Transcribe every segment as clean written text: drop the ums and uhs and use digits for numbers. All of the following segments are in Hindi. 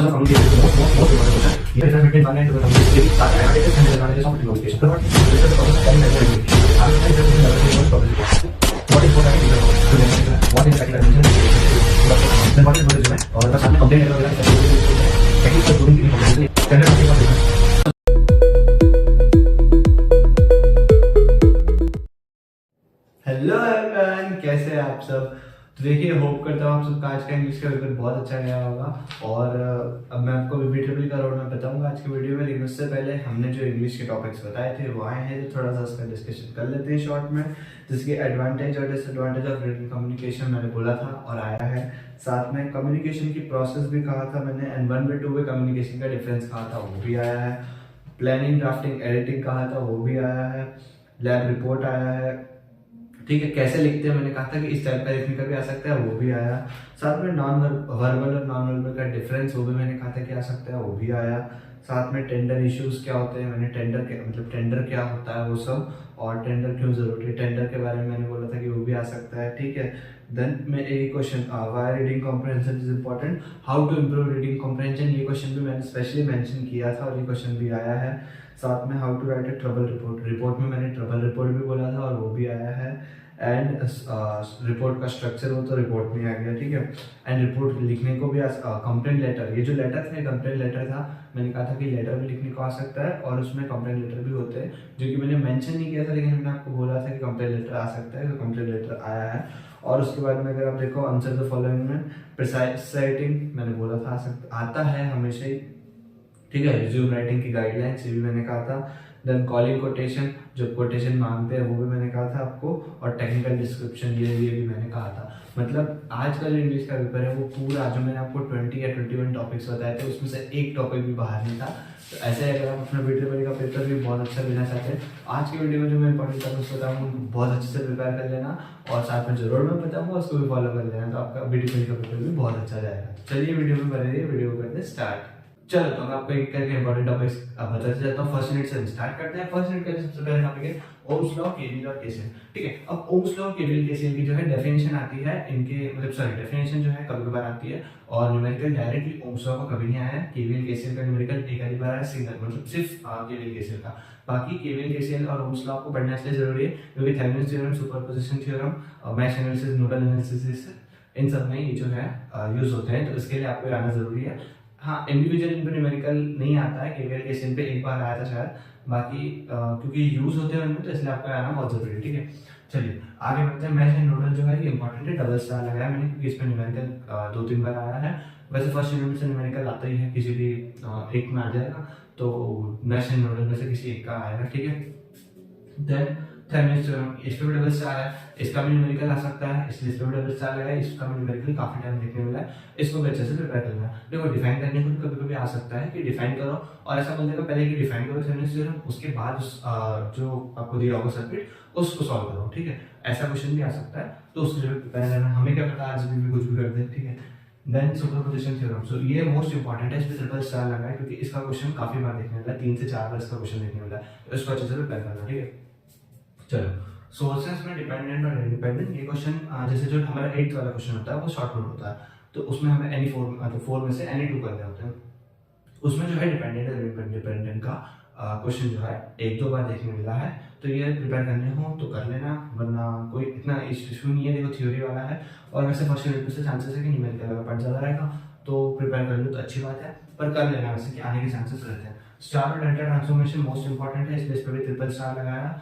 हेलो एवरीवन, कैसे हैं आप सब। तो देखिए, होप करता हूँ आप सबका आज का इंग्लिश का पेपर बहुत अच्छा गया होगा। और अब मैं आपको रिपीटेबली का रोड मैप बताऊंगा आज की वीडियो में, लेकिन उससे पहले हमने जो इंग्लिश के टॉपिक्स बताए थे वो आए हैं, तो थोड़ा सा उसका डिस्कशन कर लेते हैं शॉर्ट में। जिसके एडवांटेज और डिसएडवांटेज ऑफ रिटन कम्युनिकेशन मैंने बोला था और आया है। साथ में कम्युनिकेशन की प्रोसेस भी कहा था मैंने, एंड 1 वे 2 वे कम्युनिकेशन का डिफरेंस कहा था, वो भी आया है। प्लानिंग, ड्राफ्टिंग, एडिटिंग कहा था, वो भी आया है। लैब रिपोर्ट आया है। ठीक है, कैसे लिखते हैं मैंने कहा था कि इस टाइप का लिखने का भी आ सकता है, वो भी आया। साथ में नॉन वर्बल और नॉन वर्बल का डिफरेंस, वो भी मैंने कहा था कि आ सकता है, वो भी आया। साथ में टेंडर इश्यूज क्या होते हैं, मैंने टेंडर के मतलब टेंडर क्या होता है वो सब, और टेंडर क्यों जरूरी है, टेंडर के बारे में मैंने बोला था कि वो भी आ सकता है। ठीक है, देन मैं एक question, why reading comprehension is important, how to improve reading comprehension, ये क्वेश्चन भी मैंने स्पेशली मेंशन किया था और ये क्वेश्चन भी आया है। साथ में how to write a trouble report, report में मैंने ट्रबल रिपोर्ट भी बोला था और वो भी आया है। एंड रिपोर्ट का स्ट्रक्चर वो तो रिपोर्ट में आ गया। ठीक है, एंड रिपोर्ट लिखने को भी कंप्लेंट लेटर, ये जो लेटर था कंप्लेंट लेटर था, मैंने कहा था कि लेटर भी लिखने को आ सकता है और उसमें कंप्लेंट लेटर भी होते हैं, जो कि मैंने मेंशन नहीं किया था, लेकिन मैंने आपको बोला था कि कंप्लेंट लेटर आ सकता है, तो कंप्लेंट लेटर आया है। और उसके बाद में अगर आप देखो आंसर द फॉलोइंग में, प्रिसाइज राइटिंग मैंने बोला था आता है हमेशा ही। ठीक है, रिज्यूम राइटिंग की गाइडलाइंस, ये भी मैंने कहा था। देन कॉलिंग कोटेशन, जो कोटेशन मांगते हैं वो भी मैंने कहा था आपको। और टेक्निकल डिस्क्रिप्शन, ये भी मैंने कहा था। मतलब आज का जो इंग्लिश का पेपर है वो पूरा, जो मैंने आपको 20 या 21 टॉपिक्स बताए थे, उसमें से एक टॉपिक भी बाहर नहीं था। तो ऐसे अगर आप अपना वीडियो का पेपर भी बहुत अच्छा देना चाहते हैं, आज के वीडियो में जो मैं इंपॉर्टेंट टॉपिक्स बताऊंगा उनको बहुत अच्छे से प्रिपेयर कर लेना, और साथ में जो रोड मैप बताऊंगा उसको भी फॉलो कर लेना, तो आपका वीडियो का पेपर भी बहुत अच्छा जाएगा। चलिए वीडियो में बने रहिए, वीडियो को करते हैं स्टार्ट। चलो, तो मैं आपको एक करके इंपॉर्टेंट टॉपिक्स बताते जाता हूँ। फर्स्ट यूनिट से स्टार्ट करते हैं। फर्स्ट यूनिट का सबसे पहला टॉपिक है ओम्स लॉ, केवील और केसीएल। ठीक है, अब ओम्स लॉ, केवील, केसीएल की जो है डेफिनेशन आती है इनके, मतलब सॉरी, डेफिनेशन जो है कभी कभार आती है, और न्यूमेरिकल डायरेक्टली ओम्स लॉ का कभी नहीं आया है। केवील केसीएल का न्यूमेरिकल एक आधी बार आया, सिंगल, मतलब सिर्फ केवील केसीएल का। बाकी केवील केसीएल और ओम्स लॉ आपको पढ़ना इसलिए जरूरी है क्योंकि Thevenin's theorem, superposition theorem, mesh analysis, nodal analysis, इन सब में ये जो है यूज होते हैं, तो इसके लिए आपको आना जरूरी है। हाँ, इंडिविजुअल इनको न्यूमेरिकल नहीं आता है, केवीएल केसीएल पे एक बार आया था शायद, बाकी क्योंकि यूज होते हैं उनमें, तो इसलिए आपको आना बहुत जरूरी है। ठीक है, चलिए आगे बढ़ते हैं। मैश एंड नोडल जो है ये इंपॉर्टेंट है, डबल स्टार लगाया मैंने क्योंकि इसमें न्यूमेरिकल 2-3 बार आया है। वैसे फर्स्ट यूनिट से न्यूमेरिकल आता ही है, किसी भी एक में आ जाएगा, तो मैश एंड नोडल में से किसी एक का आएगा। ठीक है, देन थेवेनिन्स थ्योरम, इसका भी डबल स्टार है, इसका भी न्यूमेरिकल आ सकता है, इसलिए इसका भी डबल स्टार लगा है, इसका भी न्यूमेरिकल काफी टाइम देखने मिला है, इसको भी अच्छे से प्रिपेयर करना है। देखो, डिफाइन करने को कभी कभी आ सकता है कि डिफाइन करो, और ऐसा बोल देगा पहले कि डिफाइन करो थेवेनिन्स थ्योरम, उसके बाद जो आपको दिया होगा सर्किट उसको सॉल्व करो। ठीक है, ऐसा क्वेश्चन भी आ सकता है, तो उसके लिए प्रिपेयर करना, हमें क्या पता आज भी कुछ भी कर दे। ठीक है, देन सुपरपोजिशन थ्योरम, सो ये मोस्ट इंपॉर्टेंट है, इसमें ट्रिपल स्टार लगा है क्योंकि इसका क्वेश्चन काफी बार देखने मिला है, 3 से 4 बार इसका क्वेश्चन देखने मिला है, तो इसको अच्छे से प्रिपेयर करना। ठीक है, चलो, सोर्सेस में डिपेंडेंट और इंडिपेंडेंट, ये क्वेश्चन जैसे जो हमारा 8th वाला क्वेश्चन होता है वो शॉर्ट नोट होता है, तो उसमें हमें एनी फोर, मतलब 4 में से एनी 2 करने होते हैं। उसमें जो है डिपेंडेंट और इंडिपेंडेंट का क्वेश्चन जो है 1-2 बार देखने मिला है, तो ये प्रिपेयर करने हो तो कर लेना, वरना कोई इतना इशू नहीं है। देखो, थ्योरी वाला है, और वैसे फर्स्ट यूनिट में से चांसेस है कि न्यूमेरिकल का पार्ट ज़्यादा रहेगा, तो प्रिपेयर कर लो तो अच्छी बात है, पर कर लेना वैसे कि आने के चांसेस रहते हैं। स्टार और डेल्टा ट्रांसफॉर्मेशन मोस्ट इंपॉर्टेंट है, इसलिए इस पर भी ट्रिपल स्टार लगाया।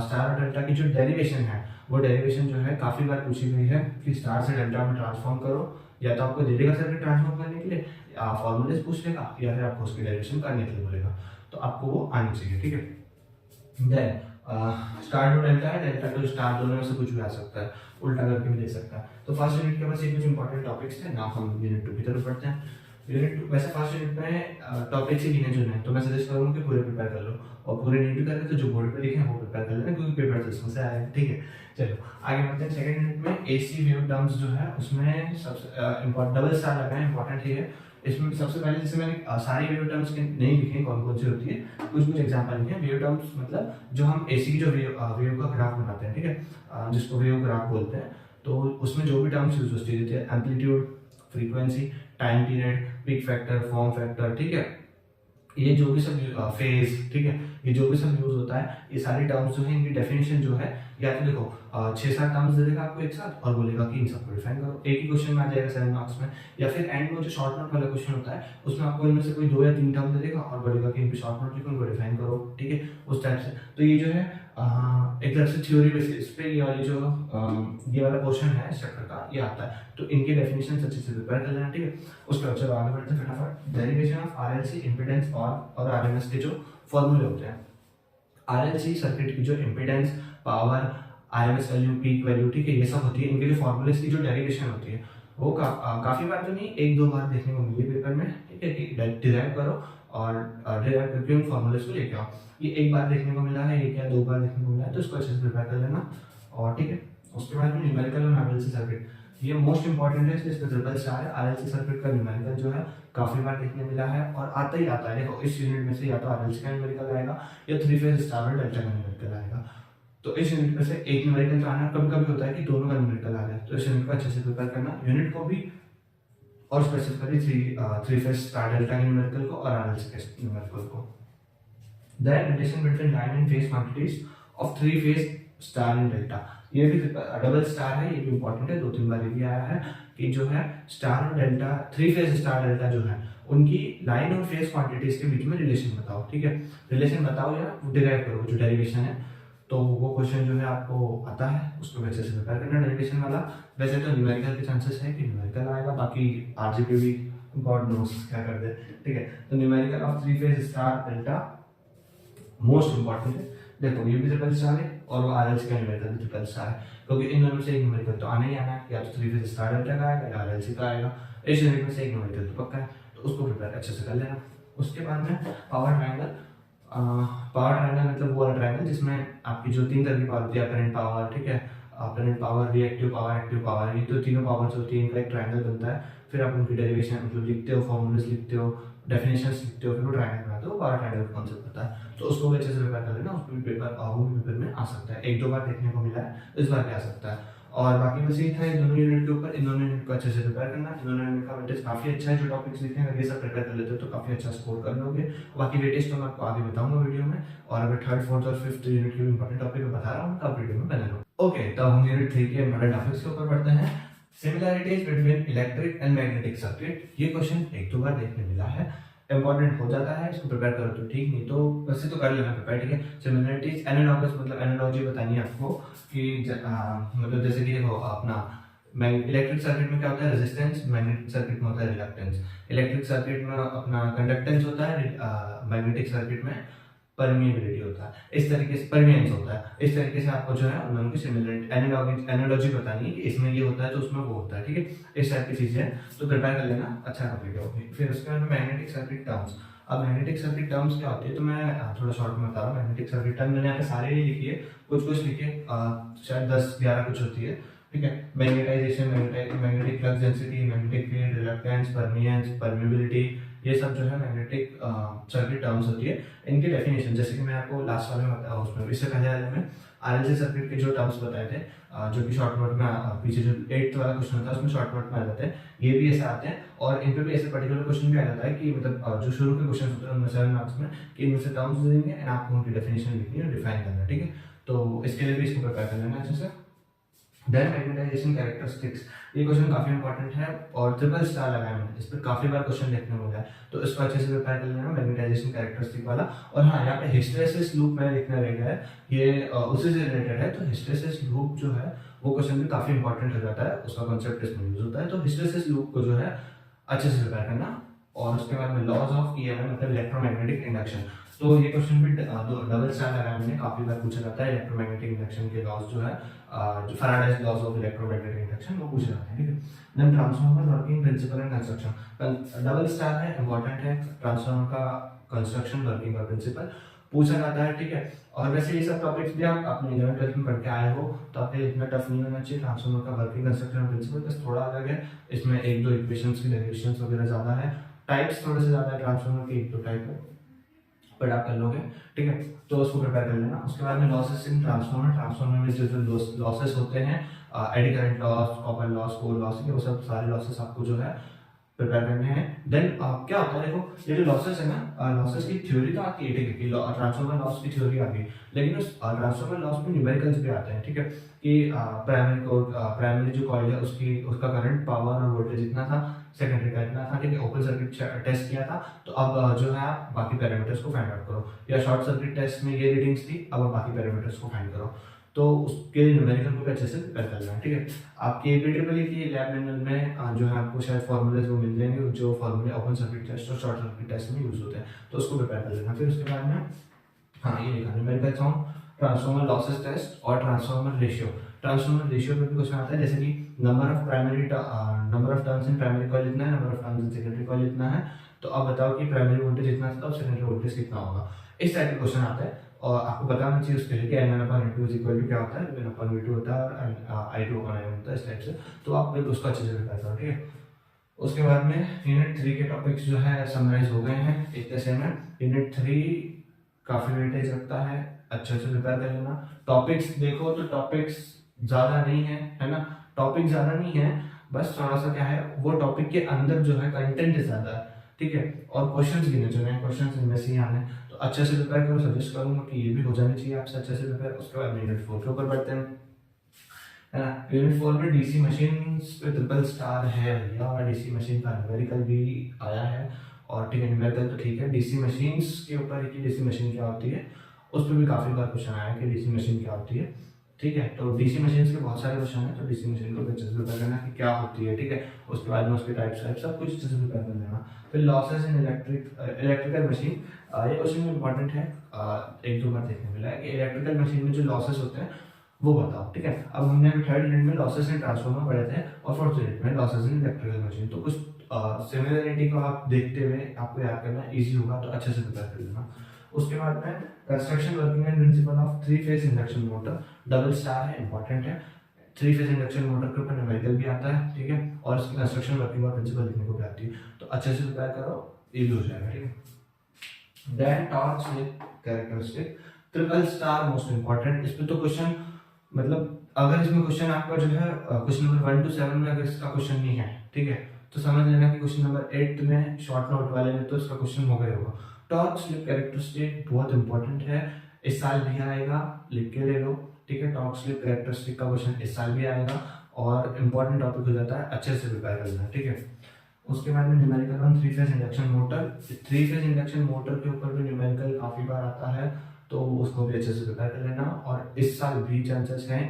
स्टार और डेल्टा की जो डेरिवेशन है, वो डेरिवेशन जो है काफ़ी बार पूछी गई है कि स्टार से डेल्टा में ट्रांसफॉर्म करो, या तो आपको दे देगा सर्किट ट्रांसफॉर्म करने के लिए, फॉर्मूलेज पूछ लेगा, या फिर आपको उसकी डेरिवेशन करने के लिए बोलेगा, तो आपको वो आनी चाहिए। ठीक है, देन स्टार टू डेल्टा है, डेल्टा टू स्टार, दोनों में से कुछ भी आ सकता है, उल्टा करके भी दे सकता है। तो फर्स्ट यूनिट के बस ये कुछ इंपॉर्टेंट टॉपिक्स थे ना, हम यूनिट 2 की तरफ बढ़ते हैं। यूनिट 2 वैसे फर्स्ट यूनिट में टॉपिक्स ही गिने चुने हैं, तो मैं सजेस्ट करूँगा कि पूरे प्रिपेयर कर लो, और पूरे नहीं भी करते तो जो बोर्ड पे लिखे हैं वो प्रिपेयर कर लेना, क्योंकि पेपर तो इसमें से आएगा। ठीक है, चलो आगे बढ़ते हैं। सेकंड यूनिट में एसी वेव टर्म्स जो है उसमें सबसे डबल स्टार लगा है, इंपॉर्टेंट ही है। इसमें सबसे पहले जैसे मैंने सारी वेव टर्म्स के नहीं लिखे कौन कौन सी होती है, कुछ कुछ एग्जांपल लिखे। वेव टर्म्स मतलब जो हम एसी की जो वेव का ग्राफ बनाते हैं, ठीक है, जिसको वेव ग्राफ बोलते हैं, तो उसमें जो भी टर्म्स यूज होती है, amplitude, frequency, time period, peak factor, form factor, ठीक है, ये जो भी सब फेज, ठीक है, ये जो भी सब यूज होता है, ये सारी टर्म्स जो है इनकी डेफिनेशन जो है, या तो देखो 6-7 टर्म्स दे देगा आपको एक साथ और बोलेगा कि इन सबको डिफाइन करो, एक ही क्वेश्चन में आ जाएगा 7 मार्क्स में। या फिर एंड में जो शॉर्ट नोट वाला क्वेश्चन होता है उसमें आपको इनमें से कोई 2 या 3 टर्म दे देगा और बोलेगा कि इनकी शॉर्ट नोट लिखो, इनको डिफाइन करो, ठीक है, उस टाइप से। तो ये जो है एक तरह से थ्योरी बेसिस पे ये वाली जो ये वाला क्वेश्चन है इस चैप्टर का, ये आता है। तो इनके डेफिनेशन अच्छे से प्रिपेयर कर लेना, ठीक है। उसके बाद चलो आगे बढ़ते हैं फटाफट। डेरिवेशन ऑफ आरएलसी, इम्पीडेंस और आरएमएस के जो फॉर्मूले होते हैं। आरएलसी सर्किट की जो impedance, power, RMS value, peak value, ठीक है, ये सब होती है। इनके जो फॉर्मूलेस की जो डेरिवेशन होती है वो काफी बार तो नहीं, 1-2 बार देखने को मिली है पेपर में, ठीक है, कि डिराइव करो और डिराइव करके उन फॉर्मूलेस को लेके आओ। ये एक बार देखने को मिला है, एक या 2 बार देखने को मिला है, तो इसको अच्छे से प्रिपेयर कर लेना। और ठीक है, उसके बाद में न्यूमेरिकल और आरएलसी सर्किट, ये मोस्ट इंपॉर्टेंट है, इसमें ट्रिपल स्टार है। आरएलसी सर्किट का न्यूमेरिकल जो है काफी बार देखने मिला है और आता ही आता है। देखो इस यूनिट में से या तो आरएलसी का न्यूमेरिकल आएगा या 3 फेज स्टार और डेल्टा का न्यूमेरिकल आएगा। तो इस यूनिट में से एक न्यूमेरिकल तो आना, कभी कभी होता है कि दोनों का न्यूमेरिकल आ जाए, तो इस यूनिट को अच्छे से प्रिपेयर करना, यूनिट को भी और स्पेसिफिकली 3 फेज स्टार डेल्टा के न्यूमेरिकल को और आरएलसी के न्यूमेरिकल को। Then relation between line and phase quantities of 3 phase star and delta, ये भी डबल स्टार है, ये भी इंपॉर्टेंट है, 2-3 बार ये भी आया है कि जो है स्टार और डेल्टा, 3 फेज स्टार डेल्टा जो है उनकी लाइन और फेज क्वांटिटीज के बीच में रिलेशन बताओ, ठीक है, रिलेशन बताओ या डिराइव करो जो डेरिवेशन है। तो वो क्वेश्चन जो है आपको आता है, उसको वैसे से प्रिपेयर करना डेरिवेशन वाला। वैसे तो न्यूमेरिकल के चांसेस है कि न्यूमेरिकल आएगा, बाकी आरजीपी भी गॉड नोस क्या कर दे, ठीक है। तो numerical of 3 phase star delta most important है। देखो ये भी ट्रिपल स्टार है और वो आरएलसी का न्यूमेरिकल भी ट्रिपल स्टार है, क्योंकि इन दोनों में से एक न्यूमेरिकल तो आना ही आना है, या तो 3 फेज स्टार डेल्टा का आएगा या आरएलसी का आएगा। इस यूनिट में से एक न्यूमेरिकल तो पक्का है, तो उसको प्रिपेयर अच्छे से कर लेना। उसके बाद में पावर ट्रायंगल। पावर ट्रायंगल मतलब वो वाला ट्रायंगल जिसमें आपकी जो 3 तरह की पावर होती है, अपेरेंट पावर, ठीक है, apparent power, reactive power, active power, ये तो तीनों पावर्स होती है, इनका एक ट्रायंगल बनता है। फिर आप उनकी डेरिवेशन मतलब लिखते हो, फॉर्मूलेस लिखते हो, डेफिनेशंस लिखते हो, फिर वो ट्रायंगल बनाते हो, पावर ट्रायंगल का कॉन्सेप्ट पता है। तो उसको भी अच्छे से प्रिपेयर कर लेना, उसको भी पेपर में आ सकता है, 1-2 बार देखने को मिला है, इस बार भी आ सकता है। और बाकी बस यही था इन दोनों यूनिट के ऊपर, इन दोनों यूनिट को अच्छे से प्रिपेयर करना। इन दोनों यूनिट का वेटेज काफी अच्छा है, जो टॉपिक्स लिखे हैं अगर ये सब प्रिपेयर कर लेते हो तो काफी अच्छा स्कोर कर लोगे। बाकी वेटेज तो मैं आपको आगे बताऊंगा वीडियो में, और अगर 3rd, 4th और 5th यूनिट के भी इंपॉर्टेंट टॉपिक बता रहा हूँ तब वीडियो में बने रहो। ओके, तब हम यूनिट 3 के इंपॉर्टेंट टॉपिक्स के ऊपर बढ़ते हैं। Similarities between electric and magnetic circuit, ये क्वेश्चन 1-2 बार देखने मिला है, इंपॉर्टेंट हो जाता है, इसको प्रिपेयर करो तो ठीक, नहीं तो वैसे तो कर लेना प्रिपेयर, ठीक है। सिमिलरिटीज, एनालॉगस मतलब एनालॉजी बतानी है आपको कि मतलब जैसे कि देखो अपना इलेक्ट्रिक सर्किट में क्या होता है, रेजिस्टेंस, मैग्नेटिक सर्किट में होता है रिलक्टेंस। इलेक्ट्रिक सर्किट में अपना कंडक्टेंस होता है, मैग्नेटिक सर्किट में परमिएबिलिटी होता है, इस तरीके से परमिएंस होता है। इस तरीके से आपको जो है उन दोनों की सिमिलरिटी एनालॉजी बतानी है कि इसमें ये होता है तो उसमें वो होता है, ठीक है, इस टाइप की चीजें तो प्रिपेयर कर लेना, अच्छा टॉपिक है। फिर उसके बाद मैग्नेटिक सर्किट टर्म्स। अब मैग्नेटिक सर्किट टर्म्स क्या होती है, तो मैं थोड़ा शॉर्ट में बता रहा हूँ। मैग्नेटिक सर्किट टर्म मैंने यहाँ पे सारे नहीं लिखी है, कुछ लिखे, शायद 10-11 कुछ होती है, ठीक है। Magnetisation, magnetic flux density, magnetic field, reluctance, permeance, permeability, ये सब जो है मैग्नेटिक सर्किट टर्म्स होती है। इनकी डेफिनेशन जैसे कि मैं आपको लास्ट वाले में बताया, उसमें इससे पहले वाले में आरएलसी सर्किट के जो टर्म्स बताए थे, जो कि शॉर्ट नोट में पीछे जो 8th वाला क्वेश्चन था उसमें शॉर्ट नोट में आ जाते हैं, ये भी ऐसे आते हैं। और इन पे भी ऐसे पर्टिकुलर क्वेश्चन भी आ जाता है कि मतलब जो शुरू के क्वेश्चन होते हैं उनमें 7 मार्क्स में, कि इनमें से टर्म्स देंगे एंड आपको उनकी डेफिनेशन लिखनी है, डिफाइन करना है, ठीक है। तो इसके लिए भी इसको प्रिपेयर कर लेना अच्छे से। देन मैग्नेटाइजेशन कैरेक्टरिस्टिक्स, ये क्वेश्चन काफी इंपॉर्टेंट है और ट्रिपल स्टार लगाया मैंने, इस पर काफी बार क्वेश्चन देखने को मिला है, तो इसको अच्छे से प्रिपेयर कर लेना, मैग्नेटाइजेशन कैरेक्टरिस्टिक वाला। और हाँ, यहाँ पे हिस्टैरिसीस लूप मैंने लिखना रह गया है, ये उसी से रिलेटेड है। तो हिस्टैरिसीस लूप जो है वो क्वेश्चन भी काफी इंपॉर्टेंट हो जाता है, उसका कॉन्सेप्ट इसमें यूज होता है। तो हिस्टैरिसीस लूप को जो है अच्छे से प्रिपेयर करना। और उसके बाद में लॉज ऑफ ईएमएफ मतलब इलेक्ट्रोमैग्नेटिक इंडक्शन, तो ये क्वेश्चन भी डबल स्टार लगाया मैंने, काफी बार पूछा जाता है। इलेक्ट्रोमैग्नेटिक इंडक्शन के लॉज जो है, जो Faraday's laws of electromagnetic induction, वो पूछे जाते हैं, ठीक है। Then transformer working principle and construction, double star है, इंपॉर्टेंट है, ट्रांसफार्मर का कंस्ट्रक्शन, वर्किंग का प्रिंसिपल पूछा जाता है, ठीक है। और वैसे ये सब टॉपिक्स भी आप अपने 11th 12th में पढ़ के आए हो, तो आपके लिए इतना टफ नहीं होना चाहिए। ट्रांसफार्मर का वर्किंग, कंस्ट्रक्शन, प्रिंसिपल बस थोड़ा अलग है, इसमें 1-2 इक्वेशंस की डेरिवेशंस वगैरह ज्यादा है, टाइप्स थोड़े से ज्यादा है ट्रांसफार्मर के, 1-2 टाइप है, बट आप कर लोगे, ठीक है। तो उसको प्रिपेयर कर लेना। उसके बाद में लॉसेस इन ट्रांसफार्मर, ट्रांसफार्मर में जो लॉसेस होते हैं, eddy current loss, copper loss, core loss, वो सब सारे लॉसेस आपको जो है प्रिपेयर करने हैं। देन क्या होता है, देखो ये जो लॉसेस है ना, लॉसेस की थ्योरी तो आती है, ठीक है, कि ट्रांसफॉर्मर लॉस की थ्योरी आ गई, लेकिन उस ट्रांसफॉर्मर लॉस में न्यूमेरिकल्स भी आते हैं, ठीक है, कि प्राइमरी जो कॉइल है उसका करंट, पावर और वोल्टेज इतना था, सेकेंडरी का इतना था, ठीक है, ओपन सर्किट टेस्ट किया था, तो अब जो है आप बाकी पैरामीटर्स को फाइंड आउट करो, या शॉर्ट सर्किट टेस्ट में ये रीडिंग्स थी, अब आप बाकी पैरामीटर्स को फाइंड करो। तो उसके लिए न्यूमेरिकल को भी अच्छे से प्रिपेयर करना है, ठीक है। आपके एपीट्रिपल की लैब मैनुअल में जो है आपको शायद फॉर्मूलेज वो मिल जाएंगे, जो फॉर्मूले ओपन सर्किट टेस्ट और शॉर्ट सर्किट टेस्ट में यूज होते हैं, तो उसको प्रिपेयर कर लेना। फिर उसके बाद में हाँ ये लिखा numerical song, transformer losses test और ट्रांसफॉर्मर रेशियो। ट्रांसफॉर्मर रेशियो में भी क्वेश्चन आता है, जैसे कि number of turns in primary coil इतना है, number of turns in secondary coil इतना है, तो अब बताओ कि प्राइमरी वोल्टेज इतना था, तो सेकेंडरी वोल्टेज कितना होगा। इस टाइप का क्वेश्चन आता है, और आपको बताना चाहिए उसके लिए कि N/N/2 इज इक्वल टू क्या होता है, N/V2 होता है और I2/N होता है, इस टाइप से। तो आप बिल्कुल उसको अच्छे से प्रिपेयर करो, ठीक है। उसके बाद में यूनिट 3 के टॉपिक्स जो है समराइज हो गए हैं एक तरह से में। यूनिट 3 काफ़ी वेटेज रखता है, अच्छे से प्रिपेयर कर लेना। टॉपिक्स देखो तो टॉपिक्स ज़्यादा नहीं है ना, टॉपिक ज़्यादा नहीं है, बस थोड़ा सा क्या है, वो टॉपिक के अंदर जो है कंटेंट ज़्यादा है, ठीक है, और क्वेश्चंस गिने चुने हैं, क्वेश्चंस इनमें से ही आने, तो अच्छे से प्रिपेयर करो। सजेस्ट करूंगा कि ये भी हो जानी चाहिए आपसे अच्छे से प्रिपेयर। उसके बाद यूनिट 4 के ऊपर बढ़ते हैं, है ना। यूनिट 4 में डीसी मशीन्स पे ट्रिपल स्टार है भैया, और डीसी मशीन का न्यूमेरिकल भी आया है, और ठीक है न्यूमेरिकल तो ठीक है, डीसी मशीन्स के ऊपर है कि डीसी मशीन क्या होती है, उस पर भी काफ़ी बार क्वेश्चन आया है कि डीसी मशीन क्या होती है, ठीक है। तो डीसी मशीन्स के बहुत सारे क्वेश्चन हैं, तो डीसी मशीन को अच्छे से प्रिपेयर करना कि क्या होती है, ठीक है। उसके बाद में उसके टाइप्स सब कुछ अच्छे से प्रिपेयर कर लेना। फिर लॉसेस इन इलेक्ट्रिकल मशीन, ये क्वेश्चन इंपॉर्टेंट है, एक दो बार देखने मिला है कि इलेक्ट्रिकल मशीन में जो लॉसेस होते हैं वो बताओ, ठीक है। अब हमने अभी थर्ड यूनिट में लॉसेस इन ट्रांसफॉर्मर पढ़े थे, और फोर्थ यूनिट में लॉसेस इन इलेक्ट्रिकल मशीन, तो कुछ सिमिलरिटी को आप देखते हुए आपको याद करना इजी होगा, तो अच्छे से प्रिपेयर कर लेना। उसके बाद में construction working and principle of 3 phase induction motor, double star है, इंपॉर्टेंट है। 3 फेज इंडक्शन मोटर के ऊपर न्यूमेरिकल भी आता है, ठीक है, और इसकी कंस्ट्रक्शन वर्किंग और प्रिंसिपल लिखने को भी आती है, तो अच्छे से प्रिपेयर करो, ये भी हो जाएगा, ठीक है। Then torque slip characteristic, triple star most important. इस पे तो क्वेश्चन, मतलब अगर इसमें क्वेश्चन आपका जो है क्वेश्चन नंबर 1 to 7 में अगर इसका क्वेश्चन नहीं है, ठीक है, तो समझ लेना कि क्वेश्चन नंबर 8 में शॉर्ट नोट वाले में तो इसका क्वेश्चन हो गया होगा। टॉर्क स्लिप कैरेक्टरिस्टिक बहुत इंपॉर्टेंट है, इस साल भी आएगा, लिख के ले लो, ठीक है। टॉर्क स्लिप कैरेक्टरिस्टिक का क्वेश्चन इस साल भी आएगा, और इंपॉर्टेंट टॉपिक हो जाता है, अच्छे से प्रिपेयर करना, ठीक है। उसके बाद में numerical on 3 phase induction motor, 3 phase induction motor के ऊपर भी न्यूमेरिकल काफी बार आता है, तो उसको भी अच्छे से प्रिपेयर कर लेना, और इस साल भी चांसेस हैं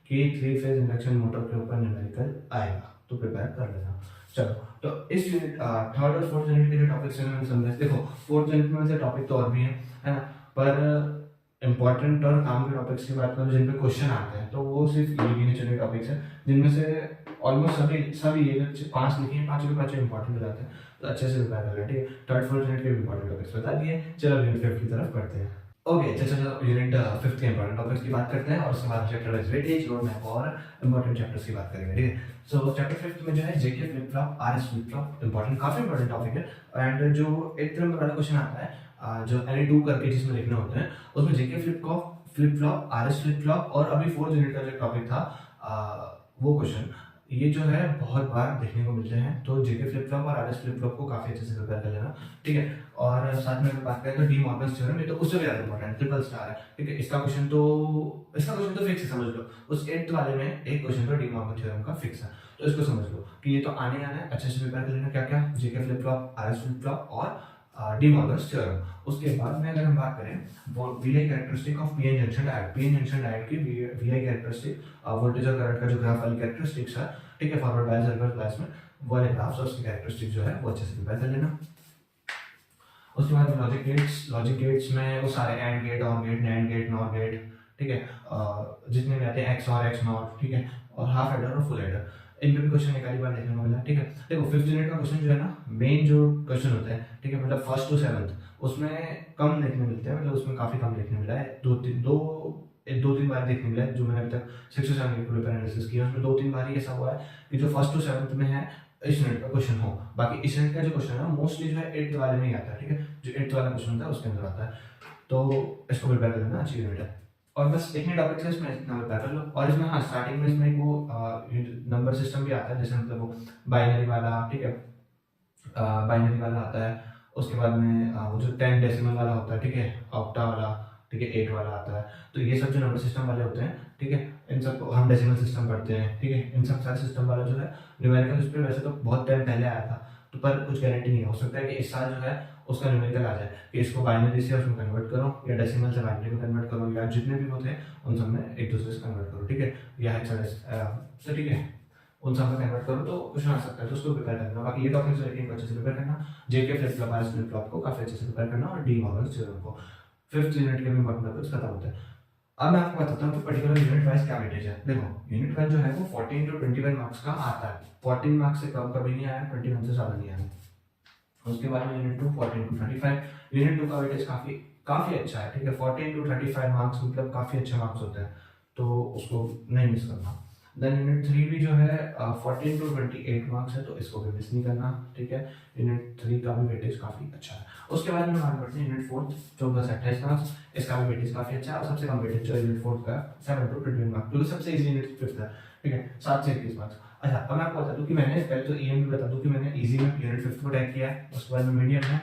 कि 3 फेज इंडक्शन मोटर के ऊपर न्यूमेरिकल आएगा, तो प्रिपेयर कर लेना। चलो, तो इस यूनिट थर्ड और फोर्थ यूनिट के जो टॉपिक्स हैं मैंने समझा। देखो फोर्थ यूनिट में से टॉपिक तो और भी है ना, पर इंपॉर्टेंट और काम के टॉपिक्स की बात करो जिन पे क्वेश्चन आते हैं, तो वो सिर्फ ये गिने चुने टॉपिक्स हैं, जिनमें से ऑलमोस्ट सभी ये 5 लिखे हैं, 5 के 5 इंपॉर्टेंट हो जाते हैं, तो अच्छे से प्रिपेयर कर लें, ठीक है। थर्ड फोर्थ यूनिट के इंपॉर्टेंट टॉपिक्स बता दिए, चलो यूनिट 5 की तरफ बढ़ते हैं। ओके, चलो यूनिट 5 के इंपॉर्टेंट टॉपिक्स की बात करते हैं, और उसके बाद chapter wise weightage, road map और इंपॉर्टेंट चैप्टर्स की बात करेंगे, ठीक है। सो चैप्टर 5 में जो है JK flip flop, RS flip flop, important, काफी इंपॉर्टेंट टॉपिक है। एंड जो 8 नंबर वाला क्वेश्चन आता है, जो NA2 करके जिसमें लिखने होते हैं, उसमें JK flip flop, RS flip flop, और अभी 4th यूनिट का जो टॉपिक था वो क्वेश्चन, ये जो है बहुत बार देखने को मिलते हैं, तो जेके फ्लिप फ्लॉप और आरएस फ्लिप फ्लॉप को काफी अच्छे से प्रिपेयर कर लेना, ठीक है। और साथ में अगर बात करें तो डी मॉर्गन्स थ्योरम, ये तो उससे भी ज्यादा इंपॉर्टेंट, ट्रिपल स्टार है, ठीक है। इसका क्वेश्चन तो फिक्स है, समझ लो। उस 8th वाले में एक क्वेश्चन तो डी मॉर्गन थ्योरम का फिक्स है, तो इसको समझ लो कि ये तो आने आना है, अच्छे से प्रिपेयर कर लेना। क्या क्या, JK flip flop, RS flip flop और डी मॉर्गन्स थ्योरम। उसके बाद में अगर हम बात करें वो VI characteristic of PN junction diode, PN junction diode की वीआई कैरेक्टरिस्टिक, वोल्टेज और करंट का जो ग्राफ वाली कैरेक्टरिस्टिक्स है, ठीक है, फॉरवर्ड बायस रिवर्स बायस में वो वाले ग्राफ्स और उसकी कैरेक्टरिस्टिक जो है वो अच्छे से प्रिपेयर कर लेना। उसके बाद लॉजिक गेट्स में वो सारे AND gate, OR gate, NAND gate, NOR gate, ठीक है, जितने भी आते हैं एक्स और एक्स नॉट, ठीक है, और हाफ एडर और फुल एडर, इन पे भी क्वेश्चन एक आधी बार देखने को मिला, ठीक है। देखो 5th यूनिट का क्वेश्चन जो है ना, मेन जो क्वेश्चन होते हैं, ठीक है, मतलब 1st to 7th, उसमें कम देखने मिलते हैं, मतलब उसमें काफी कम देखने मिला है, दो तीन बार देखने मिला है, जो मैंने अभी तक 6 to 7 के पेपर एनालिसिस किया, उसमें 2-3 बार ही ऐसा हुआ है कि जो 1st to 7th में है इस यूनिट का क्वेश्चन हो। बाकी इस यूनिट का जो क्वेश्चन है मोस्टली जो है 8th वाले में ही आता है, ठीक है, जो 8th वाला क्वेश्चन होता है उसके अंदर आता है, तो इसको प्रिपेयर कर लेना, अच्छी यूनिट है। और बस एक ही टॉपिक है इसमें, इतना प्रिपेयर कर लो। और इसमें हाँ, स्टार्टिंग में इसमें वो नंबर सिस्टम भी आता है, जैसे मतलब वो बाइनरी वाला, ठीक है, बाइनरी वाला आता है, उसके बाद में वो जो 10 डेसिमल वाला होता है, ठीक है, ऑक्टा वाला, ठीक है, 8 वाला आता है। तो ये सब जो नंबर सिस्टम वाले होते हैं, ठीक है, इन सबको हम डेसिमल सिस्टम पढ़ते हैं, ठीक है। इन सब सारे सिस्टम वाला जो है न्यूमेरिकल, उस पर वैसे तो बहुत टाइम पहले आया था, तो पर कुछ गारंटी नहीं हो सकता है कि इस साल जो है उसका न्यूमेरिकल आ जाए कि इसको बाइनरी से उसमें कन्वर्ट करो, या डेसिमल से बाइनरी में कन्वर्ट करो, या जितने भी होते हैं उन सब में एक दूसरे से कन्वर्ट करो, ठीक है, या हेक्साडेसिमल, ठीक है, उन सब में कन्वर्ट करो तो कुछ आ सकता है, तो उसको प्रिपेयर करना। बाकी ये टॉपिक्स है इनको अच्छे से प्रिपेयर करना, JK flip flop, RS flip flop को काफी अच्छे से प्रिपेयर करना, और डी मॉर्गन थ्योरम को। 5th यूनिट के भी इंपॉर्टेंट टॉपिक्स खत्म होते हैं। अब मैं आपको बताता हूँ कि पर्टिकुलर यूनिट वाइज क्या वेटेज है। देखो यूनिट 1 जो है वो 14 to 21 मार्क्स का आता है, 14 मार्क्स से कम कभी नहीं आया, 21 से ज्यादा नहीं आया। उसके बाद में यूनिट 2 14 to 35, यूनिट 2 का वेटेज काफी काफी अच्छा है, ठीक है, 14 to 35 मार्क्स मतलब काफी अच्छे मार्क्स होते हैं, तो उसको नहीं मिस करना। देन यूनिट 3 भी जो है 14 to 28 मार्क्स है, तो इसको भी मिस नहीं करना, ठीक है। यूनिट 3 का भी वेटेज काफी अच्छा है। उसके बाद में बात करते हैं यूनिट 4 जो बस 28 मार्क्स, इसका भी वेटेज काफी अच्छा है, और सबसे कम वेटेज जो है यूनिट 4 का 7 to 21 मार्क्स, क्योंकि सबसे इजी यूनिट 5th है, ठीक है, 7 से 21 मार्क्स। अच्छा, अब मैं आपको बता दूं कि मैंने पहले तो ईएम भी बता दूं कि मैंने इजी में यूनिट 5th को टैग किया है, उसके बाद में मीडियम में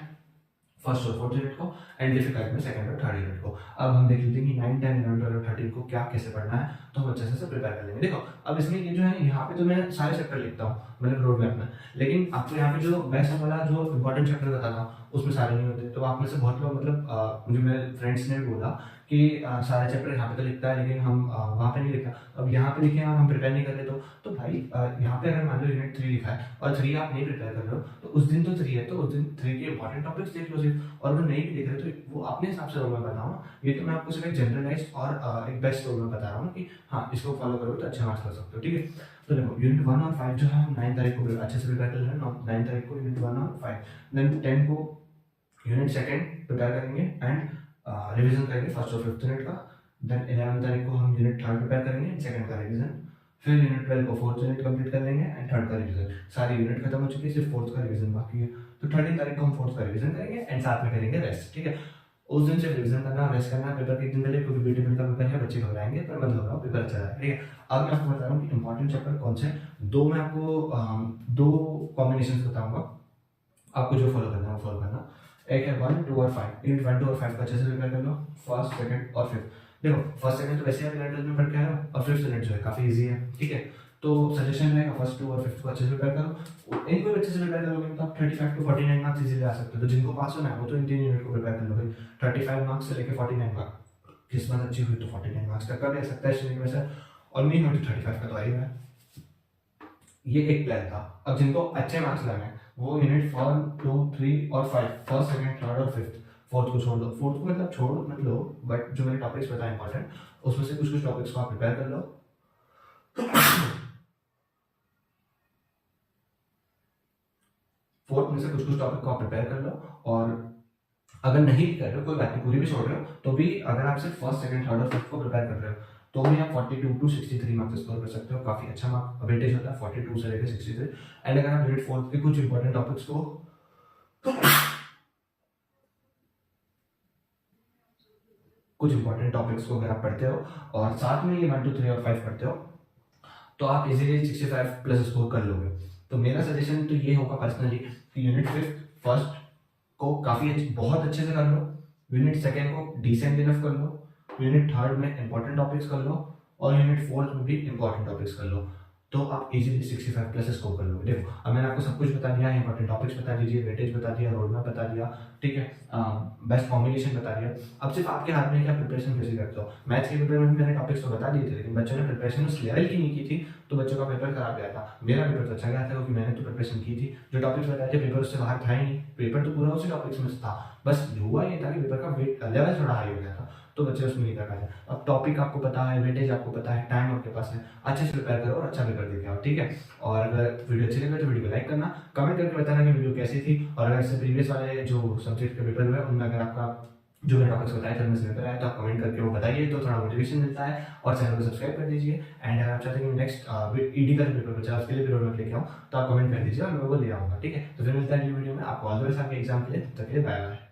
फर्स्ट और फोर्थ यूनिट को, एंड डिफिकल्ट में सेकंड और थर्ड यूनिट को। अब हम देख लेते हैं कि 9 10 11 12 13 को क्या कैसे पढ़ना है, तो हम अच्छे से प्रिपेयर कर लेंगे। देखो अब इसमें ये जो है यहाँ पे तो मैं सारे चैप्टर लिखता हूँ मतलब रोड मैप में, लेकिन आपको यहाँ पे जो बेस्ट वाला जो इंपॉर्टेंट चैप्टर बताता हूँ उसमें सारे नहीं होते। तो आप में से बहुत लोग मतलब मुझे मेरे फ्रेंड्स ने भी बोला कि सारे चैप्टर यहाँ पे तो लिखता है लेकिन हम वहाँ पे नहीं लिखा। अब यहाँ पे लिखे और हम प्रिपेयर नहीं कर रहे तो भाई यहाँ पे अगर मान लो यूनिट 3 लिखा है और 3 आप नहीं प्रिपेयर कर रहे हो, तो उस दिन तो 3 है, तो उस दिन 3 के इंपॉर्टेंट टॉपिक्स देख लो सिर्फ, और अगर नहीं भी देख रहे तो वो अपने हिसाब से रोल में बताओ ना। ये तो मैं आपको सिर्फ एक जनरलाइज और एक बेस्ट रोल में बता रहा हूँ कि हाँ इसको फॉलो करोगे तो अच्छा मार्क्स कर सकते हो, ठीक है। तो देखो यूनिट 1 और 5 जो है हम 9 तारीख को अच्छे से प्रिपेयर कर रहे हैं, 9 तारीख को यूनिट 1 और 5, देन 10 को यूनिट 2 प्रिपेयर करेंगे एंड रिवीजन करेंगे फर्स्ट और फिफ्थ यूनिट का। देन 11 तारीख को हम यूनिट 3 प्रिपेयर करेंगे एंड सेकंड का रिवीजन। फिर यूनिट 12 को फोर्थ यूनिट कंप्लीट कर लेंगे एंड थर्ड का रिवीजन। सारी यूनिट खत्म हो चुकी है, सिर्फ फोर्थ का रिवीजन बाकी है। तो 13 तारीख को हम फोर्थ का रिवीजन करेंगे एंड साथ में करेंगे रेस्ट, ठीक है। उस दिन सिर्फ रिवीजन करना, रेस्ट करना पेपर के एक दिन पहले, क्योंकि बीटीपी का पेपर है, बच्चे घबराएंगे, पर मत घबराओ, पेपर अच्छा है, ठीक है। अब मैं आपको बता रहा हूँ कि इंपॉर्टेंट चैप्टर कौन से हैं। दो मैं आपको दो कॉम्बिनेशन बताऊंगा, आपको जो फॉलो करना है वो फॉलो करना। एक है 1 2 और 5, यूनिट 1 2 और 5 का अच्छे से प्रिपेयर कर लो, फर्स्ट सेकंड और फिफ्थ। देखो फर्स्ट सेकंड तो वैसे आप इलेक्ट्रिकल में पढ़ के आए हो, और फिफ्थ यूनिट जो है काफी इजी है, ठीक है। तो सजेशन रहेगा फर्स्ट 2 और फिफ्थ को अच्छे से प्रिपेयर करो। इनको भी अच्छे से प्रिपेयर करोगे तो आप 35 to 49 मार्क्स इजीली आ सकते हो। तो जिनको पास होना है वो तो इन 3 यूनिट को प्रिपेयर कर लो भाई। 35 मार्क्स से लेकर 49 मार्क्स, किस्मत अच्छी हुई तो 49 मार्क्स तक का भी आ सकता है इस यूनिट में से, और नहीं हो तो 35 का तो आ ही है। ये एक प्लान था। अब जिनको अच्छे मार्क्स लाने हैं वो यूनिट 1 2 3 और 5, फर्स्ट सेकंड थर्ड और फिफ्थ, फोर्थ को छोड़ दो, फोर्थ को मतलब छोड़ मत लो, बट जो मैंने टॉपिक्स बताए इंपॉर्टेंट उसमें से कुछ कुछ टॉपिक्स को आप प्रिपेयर कर लो। फोर्थ में से कुछ कुछ टॉपिक को आप प्रिपेयर कर लो, और अगर नहीं भी कर रहे हो कोई बात नहीं, पूरी भी छोड़ रहे हो तो भी अगर आप सिर्फ फर्स्ट सेकंड थर्ड और फिफ्थ को प्रिपेयर कर रहे हो तो भी आप 42 to 63 मार्क्स स्कोर कर सकते हो। काफी अच्छा मार्क वेटेज होता है 42 से लेकर 63। एंड अगर आप यूनिट फोर्थ के कुछ इंपॉर्टेंट टॉपिक्स को अगर आप पढ़ते हो और साथ में ये 1 2 3 और 5 पढ़ते हो तो आप इजीली 65 प्लस स्कोर कर लोगे। तो मेरा सजेशन तो ये होगा पर्सनली कि यूनिट फिफ्थ फर्स्ट को काफी बहुत अच्छे से कर लो, यूनिट सेकेंड को डिसेंट इनफ कर लो, यूनिट थर्ड में इंपॉर्टेंट टॉपिक्स कर लो, और यूनिट फोर्थ में भी इंपॉर्टेंट टॉपिक्स कर लो, तो आप इजीली 65 प्लस स्कोर कर लोगे। देखो अब मैंने आपको सब कुछ बता दिया है, इंपॉर्टेंट टॉपिक्स बता दीजिए, वेटेज बता दिया, रोड मैप बता दिया, ठीक है, बेस्ट कॉम्बिनेशन बता दिया। अब सिर्फ आपके हाथ में क्या प्रिपरेशन कैसे करते हो। मैथ्स के पेपर में मैंने टॉपिक्स तो बता दिए थे, लेकिन बच्चों ने प्रिपरेशन उस लेवल की नहीं की थी, तो बच्चों का पेपर खराब गया था। मेरा पेपर तो अच्छा गया था क्योंकि मैंने तो प्रिपरेशन की थी, जो टॉपिक्स बताए थे पेपर उससे बाहर था ही नहीं, पेपर तो पूरा उसी टॉपिक्स में था, बस हुआ ये था कि पेपर का वेट लेवल थोड़ा हाई हो गया था, तो बच्चे उसमें नहीं कर पाए। अब टॉपिक आपको पता है, वेटेज आपको पता है, टाइम आपके पास है, अच्छे से प्रिपेयर करो और अच्छा पेपर देके आओ, ठीक है। और अगर वीडियो अच्छी लगे तो वीडियो को लाइक करना, कमेंट करके बताना कि वीडियो कैसी थी, और अगर इससे प्रीवियस वाले जो सब्जेक्ट के पेपर हुए उनमें अगर आपका जो मैंने टॉपिक्स बताए थे उनमें से पेपर आया तो आप कमेंट करके वो बताइए, तो थोड़ा मोटिवेशन मिलता है। और चैनल को सब्सक्राइब कर दीजिए, एंड अगर आप चाहते हैं कि नेक्स्ट ईडी का जो पेपर बचा है उसके लिए भी रोड लेके आऊँ तो आप कमेंट कर दीजिए और मैं वो ले आऊँगा, ठीक है। तो फिर मिलता है अगली वीडियो में। आपको ऑल द बेस्ट आपके एग्जाम के लिए, तब तक के लिए बाय बाय।